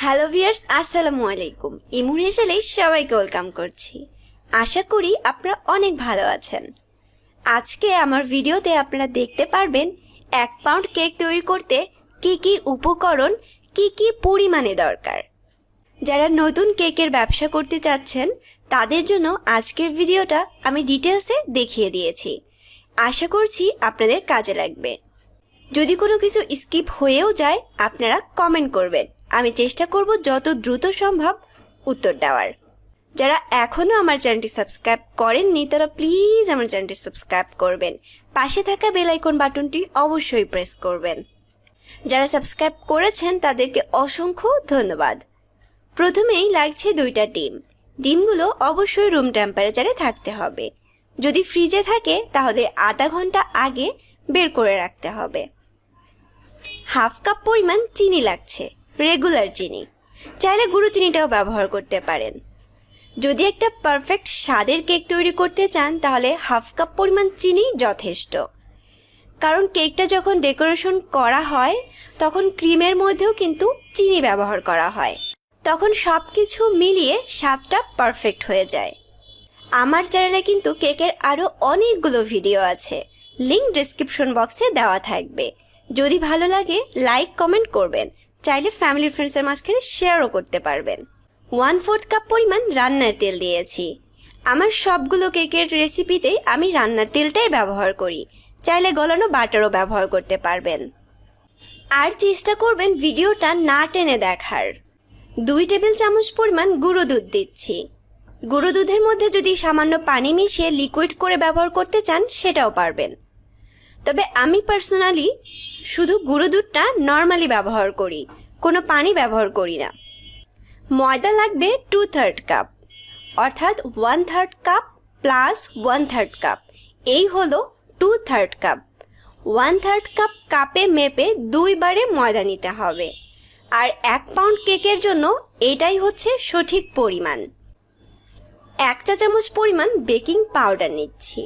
Hello viewers, আসসালামু আলাইকুম। ইমুর হেসেলে সবাইকে ওয়েলকাম করছি। আশা করি আপনারা অনেক ভালো আছেন। আজকে আমার ভিডিওতে আপনারা দেখতে পারবেন 1 পাউন্ড কেক তৈরি করতে কি কি উপকরণ, কি কি পরিমাণে দরকার। যারা নতুন কেকের ব্যবসা করতে চাচ্ছেন তাদের জন্য আজকের ভিডিওটা আমি ডিটেলসে দেখিয়ে দিয়েছি। আশা করছি আপনাদের কাজে লাগবে। যদি কোনো কিছু স্কিপ হয়েও যায় আপনারা কমেন্ট করবেন, আমি চেষ্টা করব যত দ্রুত সম্ভব উত্তর দেওয়ার। যারা এখনও আমার চ্যানেলটি সাবস্ক্রাইব করেননি তারা প্লিজ আমার চ্যানেলটি সাবস্ক্রাইব করবেন, পাশে থাকা বেল আইকন বাটনটি অবশ্যই প্রেস করবেন। যারা সাবস্ক্রাইব করেছেন তাদেরকে অসংখ্য ধন্যবাদ। প্রথমেই লাগছে 2টা ডিম। ডিমগুলো অবশ্যই রুম টেম্পারেচারে থাকতে হবে। যদি ফ্রিজে থাকে তাহলে আধা ঘন্টা আগে বের করে রাখতে হবে। হাফ কাপ পরিমাণ চিনি লাগছে, রেগুলার চিনি, চাইলে গুঁড়ো চিনিটাও ব্যবহার করতে পারেন। যদি একটা পারফেক্ট স্বাদের কেক তৈরি করতে চান তাহলে হাফ কাপ পরিমাণ চিনি যথেষ্ট, কারণ কেকটা যখন ডেকোরেশন করা হয় তখন ক্রিমের মধ্যেও কিন্তু চিনি ব্যবহার করা হয়, তখন সব কিছু মিলিয়ে স্বাদটা পারফেক্ট হয়ে যায়। আমার চ্যানেলে কিন্তু কেকের আরও অনেকগুলো ভিডিও আছে, লিঙ্ক ডেসক্রিপশন বক্সে দেওয়া থাকবে। যদি ভালো লাগে লাইক কমেন্ট করবেন, চাইলে ফ্যামিলি ফ্রেন্ডসের মাঝখানে শেয়ারও করতে পারবেন। 1/4 কাপ পরিমাণ রান্নার তেল দিয়েছি। আমার সবগুলো কেকের রেসিপিতেই আমি রান্নার তেলটাই ব্যবহার করি, চাইলে গলানো বাটারও ব্যবহার করতে পারবেন। আর চেষ্টা করবেন ভিডিওটা না টেনে দেখার। 2 টেবিল চামচ পরিমাণ গুঁড়ো দুধ দিচ্ছি। গুঁড়ো দুধের মধ্যে যদি সামান্য পানি মিশিয়ে লিকুইড করে ব্যবহার করতে চান সেটাও পারবেন, তবে আমি পার্সোনালি শুধু গুঁড়ো দুধটা নর্মালি ব্যবহার করি, কোনো পানি ব্যবহার করি না। ময়দা লাগবে 2/3 কাপ, অর্থাৎ 1/3 কাপ প্লাস 1/3 কাপ, এই হলো 2/3 কাপ। 1/3 কাপ কাপে মেপে 2 বারে ময়দা নিতে হবে। আর 1 পাউন্ড কেকের জন্য এটাই হচ্ছে সঠিক পরিমাণ। 1 চা চামচ পরিমাণ বেকিং পাউডার নিচ্ছি।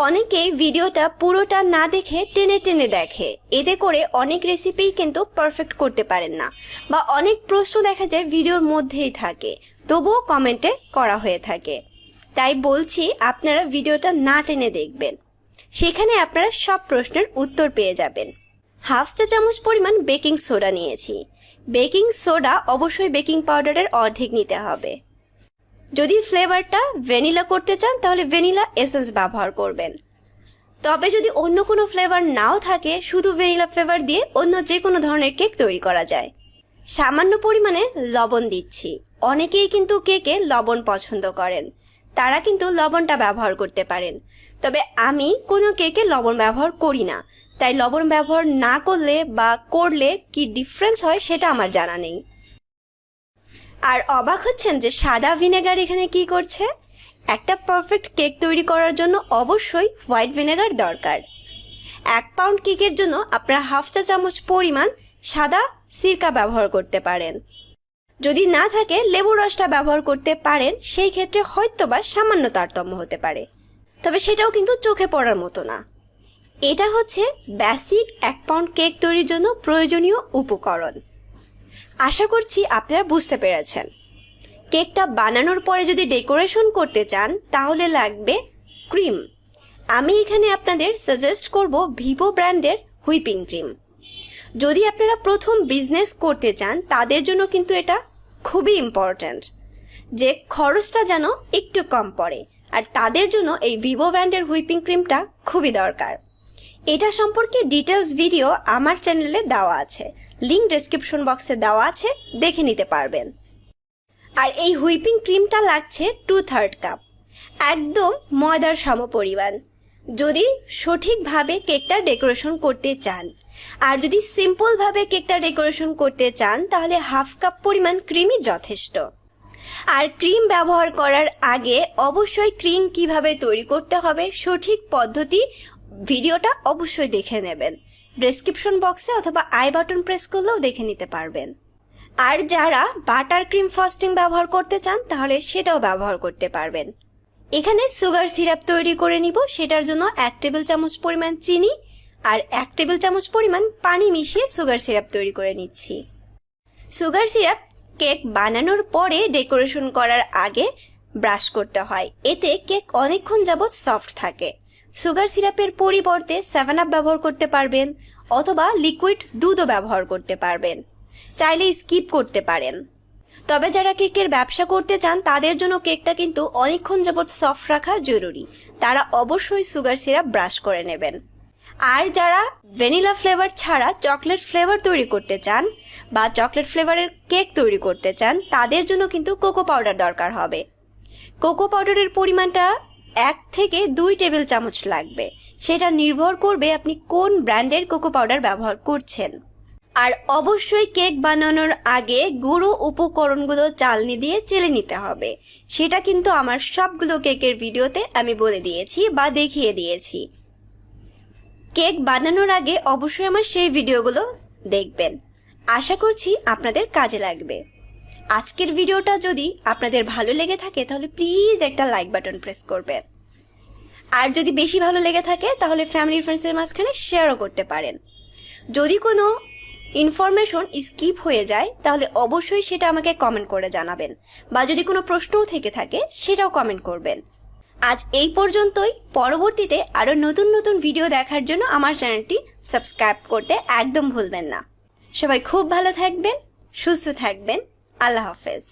অনেকেই ভিডিওটা পুরোটা না দেখে টেনে টেনে দেখে, এতে করে অনেক রেসিপি কিন্তু পারফেক্ট করতে পারেন না, বা অনেক প্রশ্ন দেখা যায় ভিডিওর মধ্যেই থাকে তবুও কমেন্টে করা হয়ে থাকে। তাই বলছি আপনারা ভিডিওটা না টেনে দেখবেন, সেখানে আপনারা সব প্রশ্নের উত্তর পেয়ে যাবেন। 1/2 চা চামচ পরিমাণ বেকিং সোডা নিয়েছি। বেকিং সোডা অবশ্যই বেকিং পাউডারের অর্ধেক নিতে হবে। যদি ফ্লেভারটা ভ্যানিলা করতে চান তাহলে ভ্যানিলা এসেন্স ব্যবহার করবেন, তবে যদি অন্য কোনো ফ্লেভার নাও থাকে শুধু ভ্যানিলা ফ্লেভার দিয়ে অন্য যে কোনো ধরনের কেক তৈরি করা যায়। সামান্য পরিমাণে লবণ দিচ্ছি। অনেকেই কিন্তু কেকে লবণ পছন্দ করেন, তারা কিন্তু লবণটা ব্যবহার করতে পারেন, তবে আমি কোনো কেকে লবণ ব্যবহার করি না, তাই লবণ ব্যবহার না করলে বা করলে কি ডিফারেন্স হয় সেটা আমার জানা নেই। আর অবাক হচ্ছেন যে সাদা ভিনেগার এখানে কি করছে? একটা পারফেক্ট কেক তৈরি করার জন্য অবশ্যই হোয়াইট ভিনেগার দরকার। 1 পাউন্ড কেকের জন্য আপনারা 1/2 চা চামচ পরিমাণ সাদা সিরকা ব্যবহার করতে পারেন। যদি না থাকে লেবুর রসটা ব্যবহার করতে পারেন, সেই ক্ষেত্রে হয়তোবা সামান্য তারতম্য হতে পারে, তবে সেটাও কিন্তু চোখে পড়ার মতো না। এটা হচ্ছে বেসিক 1 পাউন্ড কেক তৈরির জন্য প্রয়োজনীয় উপকরণ। আশা করছি আপনারা বুঝতে পেরেছেন। কেকটা বানানোর পরে যদি ডেকোরেশন করতে চান তাহলে লাগবে ক্রিম। আমি এখানে আপনাদের সাজেস্ট করব ভিভো ব্র্যান্ডের হুইপিং ক্রিম। যদি আপনারা প্রথম বিজনেস করতে চান তাদের জন্য কিন্তু এটা খুবই ইম্পর্ট্যান্ট, যে খরচটা যেন একটু কম পড়ে, আর তাদের জন্য এই ভিভো ব্র্যান্ডের হুইপিং ক্রিমটা খুবই দরকার। এটা সম্পর্কে ডিটেলস ভিডিও আমার চ্যানেলে দেওয়া আছে, লিঙ্ক ডেসক্রিপশন বক্সে দেওয়া আছে, দেখে নিতে পারবেন। আর এই হুইপিং ক্রিমটা লাগছে 2/3 কাপ, একদম ময়দার সমপরিমাণ, যদি সঠিকভাবে কেকটা ডেকোরেশন করতে চান। আর যদি সিম্পলভাবে কেকটা ডেকোরেশন করতে চান তাহলে 1/2 কাপ পরিমাণ ক্রিমই যথেষ্ট। আর ক্রিম ব্যবহার করার আগে অবশ্যই ক্রিম কিভাবে তৈরি করতে হবে সঠিক পদ্ধতি ভিডিওটা অবশ্যই দেখে নেবেন। ডেসক্রিপশন বক্সে অথবা আই বাটন প্রেস করলেও দেখে নিতে পারবেন। আর যারা বাটার ক্রিম ফ্রস্টিং ব্যবহার করতে চান তাহলে সেটাও ব্যবহার করতে পারবেন। এখানে সুগার সিরাপ তৈরি করে নিব, সেটার জন্য 1 টেবিল চামচ পরিমাণ চিনি আর 1 টেবিল চামচ পরিমাণ পানি মিশিয়ে সুগার সিরাপ তৈরি করে নিচ্ছি। সুগার সিরাপ কেক বানানোর পরে ডেকোরেশন করার আগে ব্রাশ করতে হয়, এতে কেক অনেকক্ষণ যাবৎ সফট থাকে। সুগার সিরাপের পরিবর্তে 7 আপ ব্যবহার করতে পারবেন অথবা লিকুইড দুধও ব্যবহার করতে পারবেন, চাইলে স্কিপ করতে পারেন। তবে যারা কেকের ব্যবসা করতে চান তাদের জন্য কেকটা কিন্তু অনেকক্ষণ যাবৎ সফট রাখা জরুরি, তারা অবশ্যই সুগার সিরাপ ব্রাশ করে নেবেন। আর যারা ভ্যানিলা ফ্লেভার ছাড়া চকলেট ফ্লেভার তৈরি করতে চান বা চকলেট ফ্লেভারের কেক তৈরি করতে চান তাদের জন্য কিন্তু কোকো পাউডার দরকার হবে। কোকো পাউডারের পরিমাণটা 1 থেকে 2 টেবিল চামচ লাগবে, সেটা নির্ভর করবে আপনি কোন ব্র্যান্ডের কোকো পাউডার ব্যবহার করছেন। আর অবশ্যই কেক বানানোর আগে গুঁড়ো উপকরণগুলো চালনি দিয়ে চেলে নিতে হবে, সেটা কিন্তু আমার সবগুলো কেকের ভিডিওতে আমি বলে দিয়েছি বা দেখিয়ে দিয়েছি। কেক বানানোর আগে অবশ্যই আমার সেই ভিডিওগুলো দেখবেন, আশা করছি আপনাদের কাজে লাগবে। আজকের ভিডিওটা যদি আপনাদের ভালো লেগে থাকে তাহলে প্লিজ একটা লাইক বাটন প্রেস করবেন, আর যদি বেশি ভালো লেগে থাকে তাহলে ফ্যামিলি ফ্রেন্ডসের মাঝখানে শেয়ারও করতে পারেন। যদি কোনো ইনফরমেশন স্কিপ হয়ে যায় তাহলে অবশ্যই সেটা আমাকে কমেন্ট করে জানাবেন, বা যদি কোনো প্রশ্নও থেকে থাকে সেটাও কমেন্ট করবেন। আজ এই পর্যন্তই, পরবর্তীতে আরও নতুন নতুন ভিডিও দেখার জন্য আমার চ্যানেলটি সাবস্ক্রাইব করতে একদম ভুলবেন না। সবাই খুব ভালো থাকবেন, সুস্থ থাকবেন। আল্লাহ হাফেজ।